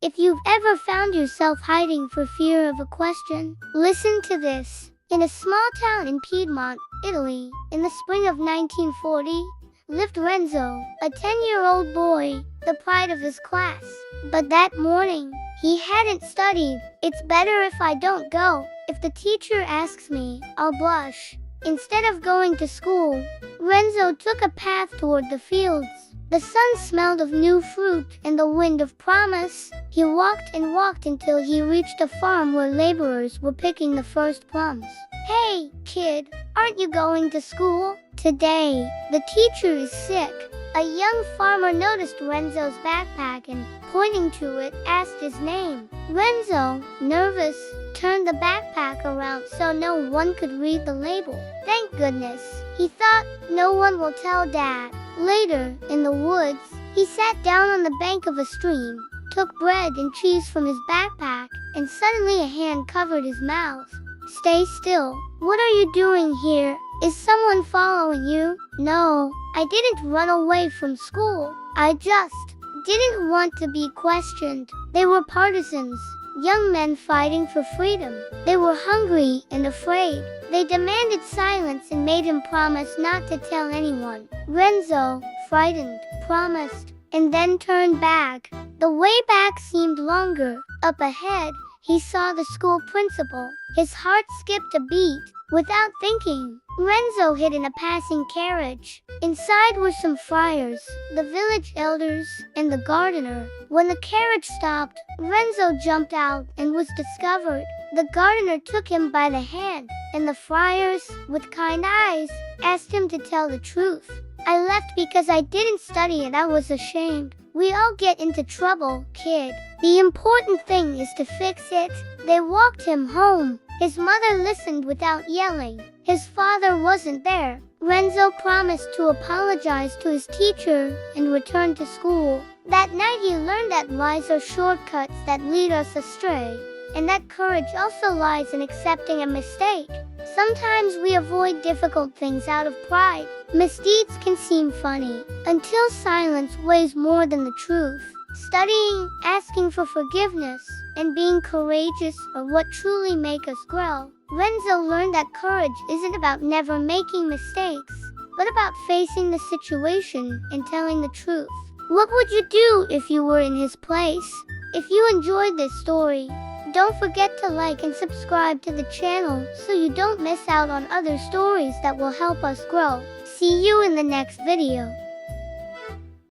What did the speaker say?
If you've ever found yourself hiding for fear of a question, listen to this. In a small town in Piedmont, Italy, in the spring of 1940, lived Renzo, a 10-year-old boy, the pride of his class. But that morning, he hadn't studied. "It's better if I don't go. If the teacher asks me, I'll blush." Instead of going to school, Renzo took a path toward the fields. The sun smelled of new fruit and the wind of promise. He walked and walked until he reached a farm where laborers were picking the first plums. "Hey, kid, aren't you going to school today? The teacher is sick." A young farmer noticed Renzo's backpack and, pointing to it, asked his name. Renzo, nervous, turned the backpack around so no one could read the label. "Thank goodness," he thought, "no one will tell Dad." Later, in the woods, he sat down on the bank of a stream, took bread and cheese from his backpack, and suddenly a hand covered his mouth. "Stay still. What are you doing here? Is someone following you?" "No, I didn't run away from school. I just didn't want to be questioned." They were partisans, young men fighting for freedom. They were hungry and afraid. They demanded silence and made him promise not to tell anyone. Renzo, frightened, promised, and then turned back. The way back seemed longer. Up ahead, he saw the school principal. His heart skipped a beat. Without thinking, Renzo hid in a passing carriage. Inside were some friars, the village elders, and the gardener. When the carriage stopped, Renzo jumped out and was discovered. The gardener took him by the hand, and the friars, with kind eyes, asked him to tell the truth. "I left because I didn't study and I was ashamed." "We all get into trouble, kid. The important thing is to fix it." They walked him home. His mother listened without yelling. His father wasn't there. Renzo promised to apologize to his teacher and return to school. That night he learned that lies are shortcuts that lead us astray, and that courage also lies in accepting a mistake. Sometimes we avoid difficult things out of pride. Misdeeds can seem funny, until silence weighs more than the truth. Studying, asking for forgiveness, and being courageous are what truly make us grow. Renzo learned that courage isn't about never making mistakes, but about facing the situation and telling the truth. What would you do if you were in his place? If you enjoyed this story, don't forget to like and subscribe to the channel so you don't miss out on other stories that will help us grow. See you in the next video.